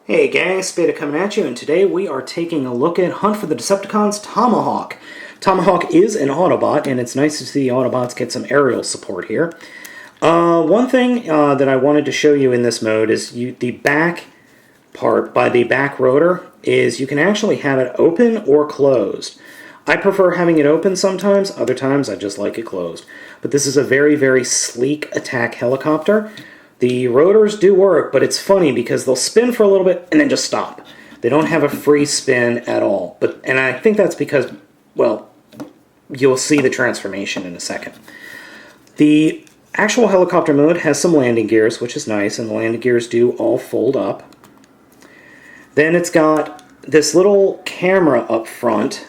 Hey gang, Spada coming at you, and today we are taking a look at Hunt for the Decepticons Tomahawk. Tomahawk is an Autobot, and it's nice to see Autobots get some aerial support here. One thing that I wanted to show you in this mode is the back part by the back rotor is you can actually have it open or closed. I prefer having it open sometimes, other times I just like it closed. But this is a very, very sleek attack helicopter. The rotors do work, but it's funny because they'll spin for a little bit and then just stop. They don't have a free spin at all. And I think that's because, well, you'll see the transformation in a second. The actual helicopter mode has some landing gears, which is nice, and the landing gears do all fold up. Then it's got this little camera up front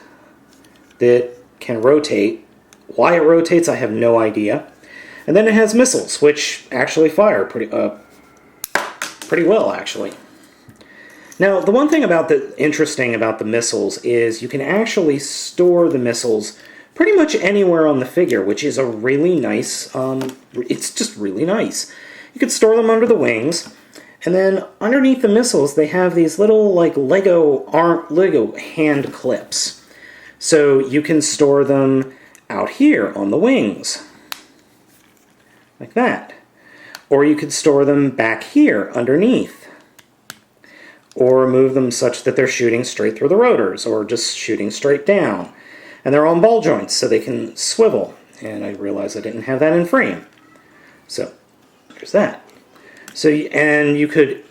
that can rotate. Why it rotates, I have no idea. And then it has missiles, which actually fire pretty well, actually. Now, the one thing interesting about the missiles is you can actually store the missiles pretty much anywhere on the figure, which is a really nice, it's just really nice. You can store them under the wings, and then underneath the missiles, they have these little, like, Lego hand clips. So you can store them out here on the wings, like that. Or you could store them back here underneath. Or move them such that they're shooting straight through the rotors, or just shooting straight down. And they're on ball joints, so they can swivel. And I realized I didn't have that in frame. So, there's that. So, and you could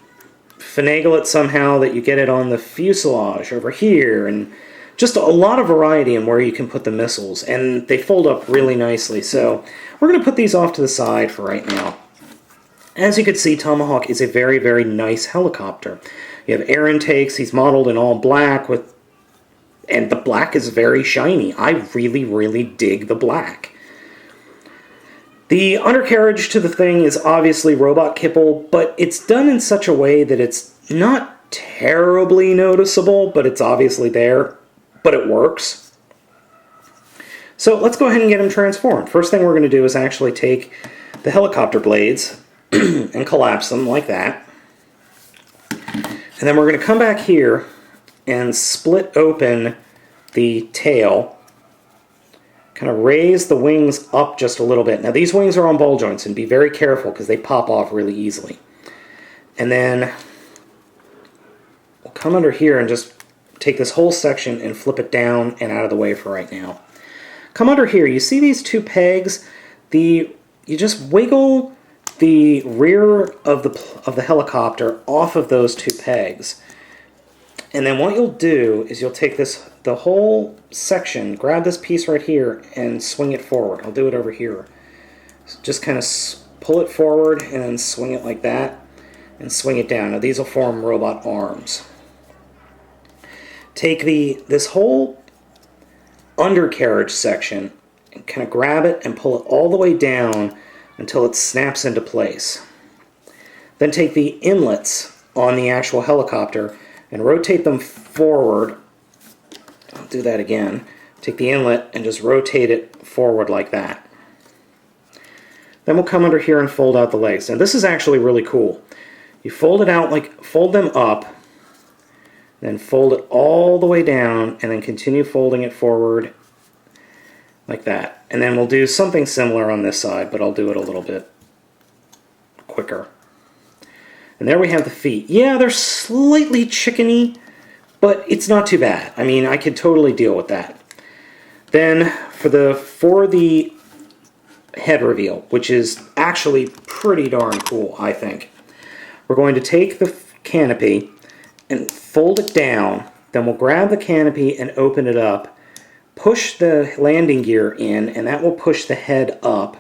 finagle it somehow that you get it on the fuselage over here, and just a lot of variety in where you can put the missiles, and they fold up really nicely. So we're going to put these off to the side for right now. As you can see, Tomahawk is a very, very nice helicopter. You have air intakes. He's modeled in all black, and the black is very shiny. I really, really dig the black. The undercarriage to the thing is obviously robot kipple, but it's done in such a way that it's not terribly noticeable, but it's obviously there. But it works. So let's go ahead and get him transformed. First thing we're going to do is actually take the helicopter blades and collapse them like that. And then we're going to come back here and split open the tail. Kind of raise the wings up just a little bit. Now these wings are on ball joints, and be very careful because they pop off really easily. And then we'll come under here and just take this whole section and flip it down and out of the way for right now. Come under here. You see these two pegs? You just wiggle the rear of the helicopter off of those two pegs. And then what you'll do is you'll take the whole section, grab this piece right here, and swing it forward. I'll do it over here. So just kind of pull it forward and then swing it like that and swing it down. Now these will form robot arms. Take this whole undercarriage section and kind of grab it and pull it all the way down until it snaps into place. Then take the inlets on the actual helicopter and rotate them forward. I'll do that again. Take the inlet and just rotate it forward like that. Then we'll come under here and fold out the legs. Now this is actually really cool. You fold it out, fold them up, then fold it all the way down, and then continue folding it forward like that. And then we'll do something similar on this side, but I'll do it a little bit quicker. And there we have the feet. Yeah, they're slightly chickeny, but it's not too bad. I mean, I could totally deal with that. Then for the head reveal, which is actually pretty darn cool, I think, we're going to take the canopy and fold it down. Then we'll grab the canopy and open it up, push the landing gear in, and that will push the head up,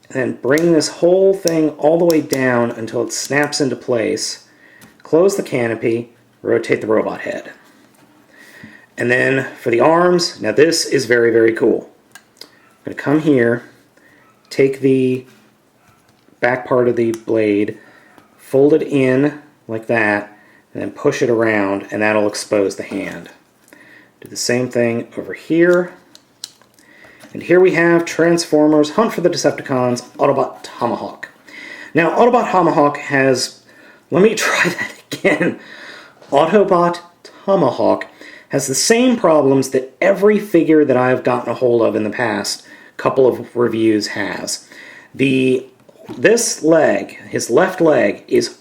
and then bring this whole thing all the way down until it snaps into place. Close the canopy, rotate the robot head. And then for the arms, now this is very, very cool. I'm going to come here, take the back part of the blade, fold it in like that, and then push it around, and that'll expose the hand. Do the same thing over here. And here we have Transformers Hunt for the Decepticons Autobot Tomahawk. Now, Autobot Tomahawk has... Let me try that Again, Autobot Tomahawk has the same problems that every figure that I've gotten a hold of in the past couple of reviews has. This leg, his left leg, is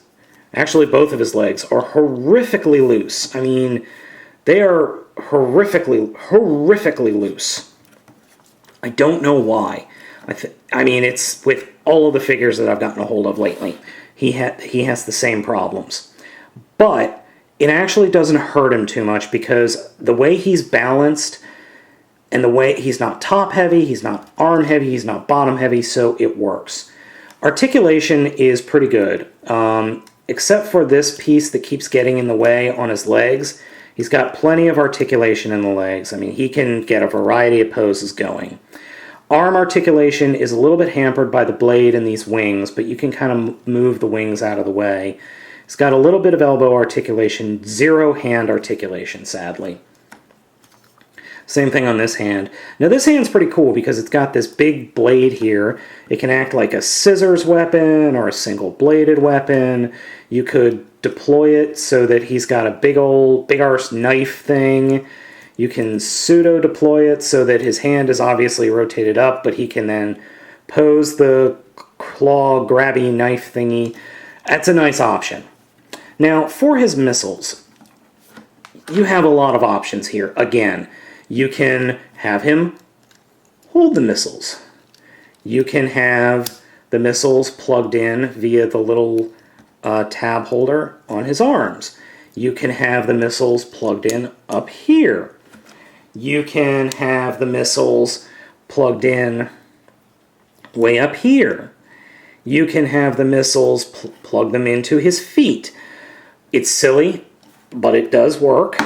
actually both of his legs are horrifically loose. I mean, they are horrifically loose. I don't know why. I mean, it's with all of the figures that I've gotten a hold of lately. He has the same problems. But it actually doesn't hurt him too much because the way he's balanced and the way he's not top heavy, he's not arm heavy, he's not bottom heavy, so it works. Articulation is pretty good. Except for this piece that keeps getting in the way on his legs, he's got plenty of articulation in the legs. I mean, he can get a variety of poses going. Arm articulation is a little bit hampered by the blade and these wings, but you can kind of move the wings out of the way. He's got a little bit of elbow articulation, zero hand articulation, sadly. Same thing on this hand. Now this hand's pretty cool because it's got this big blade here. It can act like a scissors weapon or a single-bladed weapon. You could deploy it so that he's got a big arse knife thing. You can pseudo-deploy it so that his hand is obviously rotated up, but he can then pose the claw grabby knife thingy. That's a nice option. Now, for his missiles, you have a lot of options here. Again, you can have him hold the missiles. You can have the missiles plugged in via the little tab holder on his arms. You can have the missiles plugged in up here. You can have the missiles plugged in way up here. You can have the missiles plug them into his feet. It's silly, but it does work.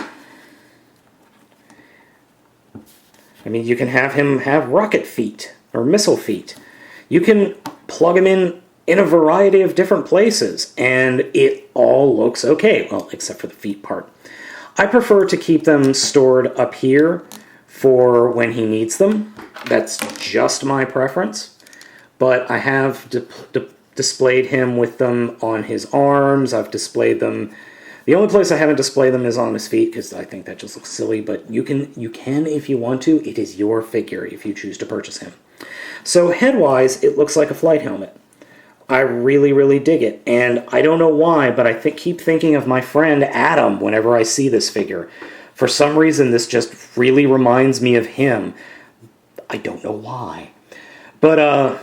I mean, you can have him have rocket feet or missile feet. You can plug him in a variety of different places, and it all looks okay. Well, except for the feet part. I prefer to keep them stored up here for when he needs them. That's just my preference. But I have displayed him with them on his arms. I've displayed them. The only place I haven't displayed them is on his feet because I think that just looks silly. But you can if you want to. It is your figure if you choose to purchase him. So head-wise, it looks like a flight helmet. I really, really dig it. And I don't know why, but I keep thinking of my friend Adam whenever I see this figure. For some reason, this just really reminds me of him. I don't know why. But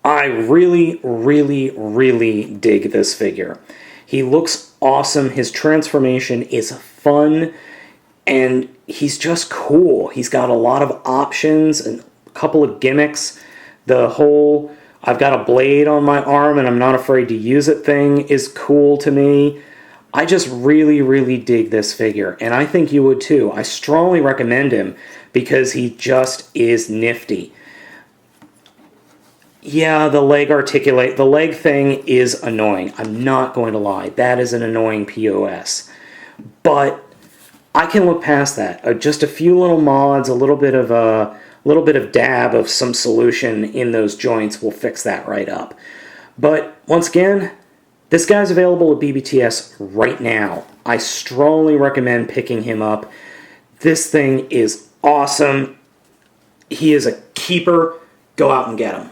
I really, really, really dig this figure. He looks awesome. His transformation is fun. And he's just cool. He's got a lot of options and a couple of gimmicks. The whole I've got a blade on my arm and I'm not afraid to use it thing is cool to me. I just really, really dig this figure, and I think you would too. I strongly recommend him because he just is nifty. Yeah, the leg thing is annoying. I'm not going to lie. That is an annoying POS. But I can look past that. Just a few little mods, a little bit of dab of some solution in those joints will fix that right up. But once again, this guy's available at BBTS right now. I strongly recommend picking him up. This thing is awesome. He is a keeper. Go out and get him.